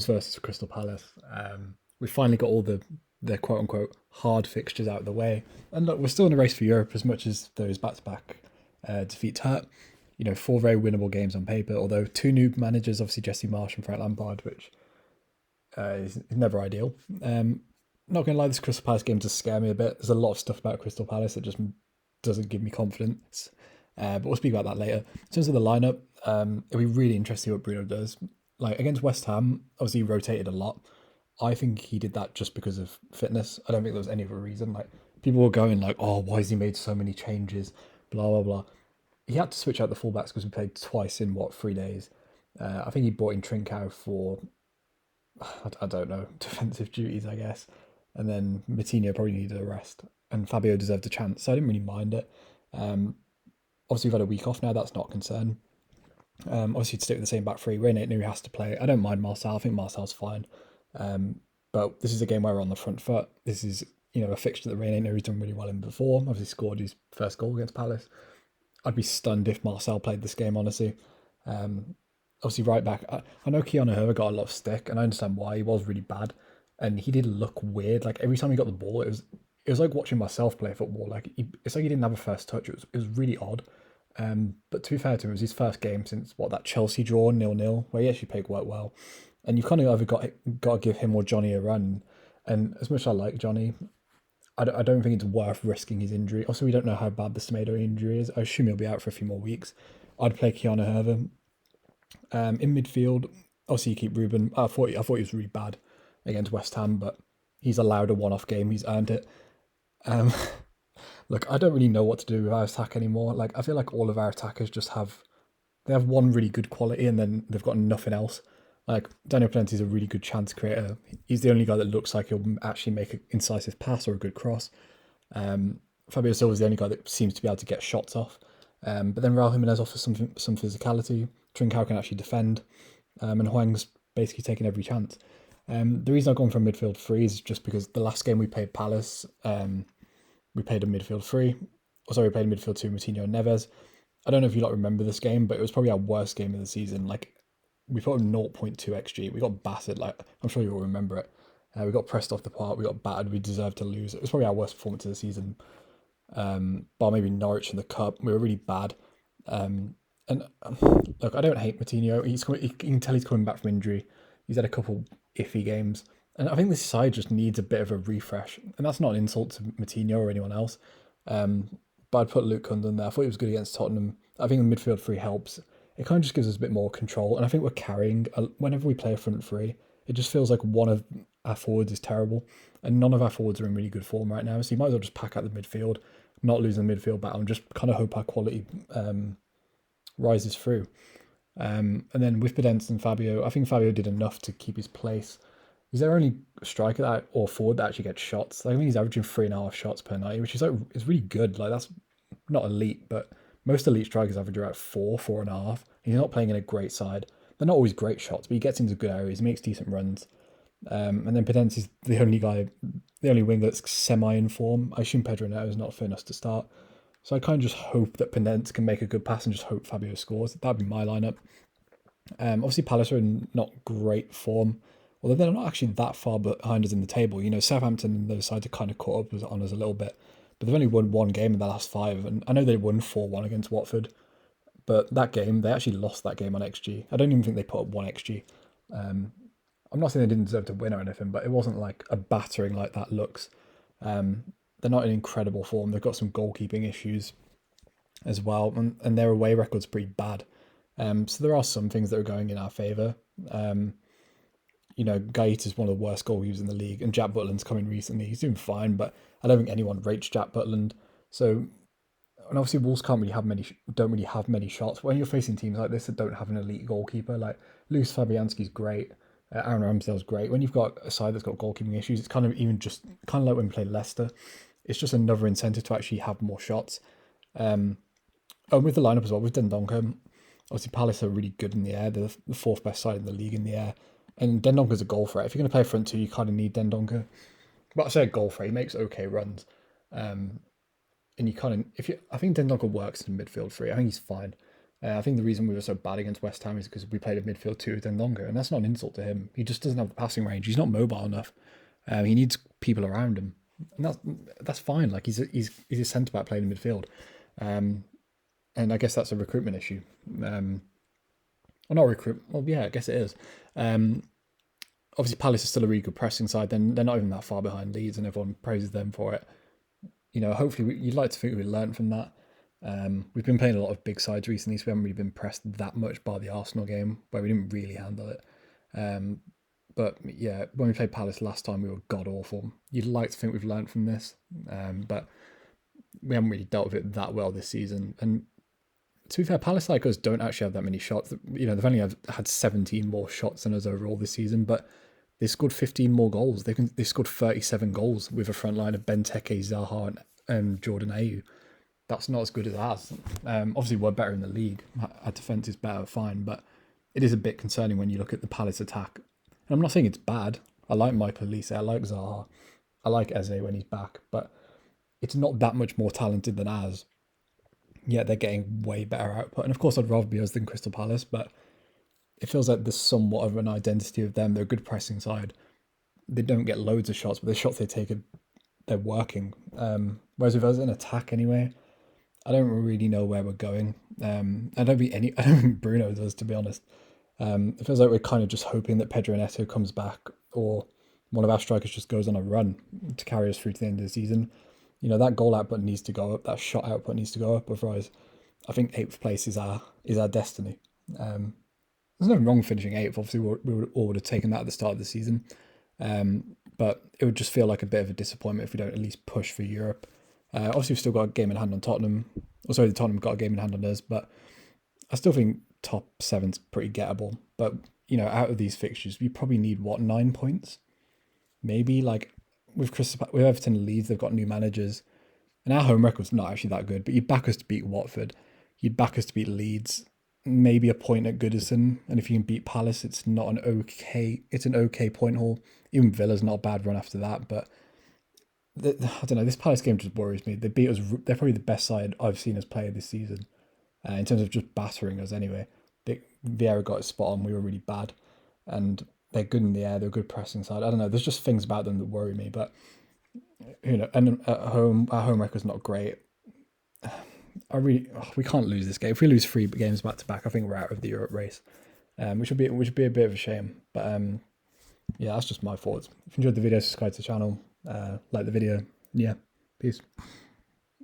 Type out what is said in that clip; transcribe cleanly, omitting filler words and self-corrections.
versus Crystal Palace. We finally got all the quote unquote hard fixtures out of the way, and look, we're still in a race for Europe as much as those back to back defeats hurt. You know, four very winnable games on paper. Although two new managers, obviously Jesse Marsh and Frank Lampard, which is never ideal. Not gonna lie, this Crystal Palace game does scare me a bit. There's a lot of stuff about Crystal Palace that just doesn't give me confidence. But we'll speak about that later. In terms of the lineup, it'll be really interesting what Bruno does. Like against West Ham, obviously he rotated a lot. I think he did that just because of fitness. I don't think there was any other reason. Like people were going like, "Oh, why has he made so many changes?" Blah blah blah. He had to switch out the fullbacks because we played twice in what 3 days. I think he brought in Trincao for I don't know defensive duties, I guess, and then Matinho probably needed a rest, and Fabio deserved a chance, so I didn't really mind it. Um, Obviously, we've had a week off now. That's not a concern. Obviously, to stick with the same back three, Reina knew he has to play. I don't mind Marcel. I think Marcel's fine. But this is a game where we're on the front foot. This is a fixture that Reina knew he's done really well in before. Obviously, scored his first goal against Palace. I'd be stunned if Marcel played this game. Honestly, obviously, right back. I know Keanu Herrera got a lot of stick, and I understand why. He was really bad, and he did look weird. Like every time he got the ball, it was like watching myself play football. Like it's like he didn't have a first touch. It was really odd. But to be fair to him, it was his first game since that Chelsea draw 0-0, where he actually played quite well. And you've kind of either got to give him or Johnny a run. And as much as I like Johnny, I don't think it's worth risking his injury. Also, we don't know how bad the Semedo injury is. I assume he'll be out for a few more weeks. I'd play Keanu Herrera. In midfield, obviously you keep Ruben. I thought he was really bad against West Ham, but he's allowed a one-off game. He's earned it. Um, Look, I don't really know what to do with our attack anymore. Like I feel like all of our attackers just have one really good quality and then they've got nothing else. Like Daniel Plenty's a really good chance creator. He's the only guy that looks like he'll actually make an incisive pass or a good cross. Fabio Silva's the only guy that seems to be able to get shots off. But then Raul Jimenez offers some physicality. Trincao can actually defend, and Huang's basically taking every chance. The reason I've gone for midfield three is just because the last game we played Palace, we played a midfield three. We played a midfield two, Moutinho and Neves. I don't know if you remember this game, but it was probably our worst game of the season. Like we put a 0.2 xg. We got battered. Like I'm sure you all remember it. We got pressed off the park. We got battered. We deserved to lose. It was probably our worst performance of the season. Bar maybe Norwich in the cup. We were really bad. And look, I don't hate Moutinho. You can tell he's coming back from injury. He's had a couple iffy games. And I think this side just needs a bit of a refresh. And that's not an insult to Moutinho or anyone else. But I'd put Luke Cundan there. I thought he was good against Tottenham. I think the midfield three helps. It kind of just gives us a bit more control. And I think we're carrying, whenever we play a front three, it just feels like one of our forwards is terrible. And none of our forwards are in really good form right now. So you might as well just pack out the midfield, not lose the midfield battle, and just kind of hope our quality rises through. And then with Podence and Fabio, I think Fabio did enough to keep his place. He's their only striker or forward that actually gets shots. I think he's averaging 3.5 shots per night, which is really good. Like that's not elite, but most elite strikers average around 4.5. He's not playing in a great side. They're not always great shots, but he gets into good areas. He makes decent runs. And then Podence is the only wing that's semi in form. I assume Pedro Neto is not fit enough to start. So I kind of just hope that Podence can make a good pass and just hope Fabio scores. That'd be my lineup. Obviously Palace are in not great form, although they're not actually that far behind us in the table. Southampton and those sides are kind of caught up on us a little bit, but they've only won one game in the last five, and I know they won 4-1 against Watford, but that game, they actually lost that game on XG. I don't even think they put up 1 XG. I'm not saying they didn't deserve to win or anything, but it wasn't like a battering like that looks. They're not in incredible form. They've got some goalkeeping issues as well, and their away record's pretty bad. So there are some things that are going in our favour. Gaeta is one of the worst goalkeepers in the league, and Jack Butland's coming recently. He's doing fine, but I don't think anyone rates Jack Butland. So, and obviously Wolves don't really have many shots. When you're facing teams like this that don't have an elite goalkeeper, like Luis Fabianski's great, Aaron Ramsdale's great. When you've got a side that's got goalkeeping issues, it's kind of like when we played Leicester. It's just another incentive to actually have more shots. And with the lineup as well, with Dendoncker, obviously Palace are really good in the air. They're the fourth best side in the league in the air. And Dendonker's a goal threat. If you're going to play front two, you kind of need Dendoncker. But I say a goal threat, he makes okay runs. And you kind of, I think Dendoncker works in midfield three. I think he's fine. I think the reason we were so bad against West Ham is because we played a midfield two of them longer, and that's not an insult to him. He just doesn't have the passing range. He's not mobile enough. He needs people around him, and that's fine. Like he's a centre back playing in midfield, and I guess that's a recruitment issue. Or not recruit. Well, yeah, I guess it is. Obviously, Palace is still a really good pressing side. Then they're not even that far behind Leeds, and everyone praises them for it. Hopefully, you'd like to think we learned from that. We've been playing a lot of big sides recently, so we haven't really been pressed that much by the Arsenal game, where we didn't really handle it. But yeah, when we played Palace last time, we were god awful. You'd like to think we've learned from this, but we haven't really dealt with it that well this season. And to be fair, Palace like us don't actually have that many shots. They've only had 17 more shots than us overall this season, but they scored 15 more goals. They scored 37 goals with a front line of Benteke, Zaha, and Jordan Ayew. That's not as good as ours. Obviously, we're better in the league. Our defence is better, fine, but it is a bit concerning when you look at the Palace attack. And I'm not saying it's bad. I like Michael Elise, I like Zaha, I like Eze when he's back, but it's not that much more talented than ours. Yet they're getting way better output. And of course, I'd rather be us than Crystal Palace, but it feels like there's somewhat of an identity of them. They're a good pressing side. They don't get loads of shots, but the shots they take, they're working. Whereas with us in attack anyway, I don't really know where we're going. I don't think Bruno does, to be honest. It feels like we're kind of just hoping that Pedro Neto comes back, or one of our strikers just goes on a run to carry us through to the end of the season. That goal output needs to go up, that shot output needs to go up. Otherwise, I think 8th place is our destiny. There's nothing wrong with finishing 8th. Obviously, we all would have taken that at the start of the season. But it would just feel like a bit of a disappointment if we don't at least push for Europe. Obviously, we've still got a game in hand on Tottenham. The Tottenham got a game in hand on us, but I still think top 7's pretty gettable. But, out of these fixtures, we probably need, 9 points? Maybe, with Everton and Leeds, they've got new managers. And our home record's not actually that good, but you'd back us to beat Watford. You'd back us to beat Leeds. Maybe a point at Goodison. And if you can beat Palace, it's an okay point haul. Even Villa's not a bad run after that, but I don't know, this Palace game just worries me. They beat us. They're probably the best side I've seen us play this season, in terms of just battering us anyway. Vieira got it spot on. We were really bad, and they're good in the air. They're a good pressing side. I don't know. There's just things about them that worry me. But and at home, our home record's not great. We can't lose this game. If we lose 3 games back to back, I think we're out of the Europe race, which would be a bit of a shame. But yeah, that's just my thoughts. If you enjoyed the video, subscribe to the channel, like the video. Yeah, peace.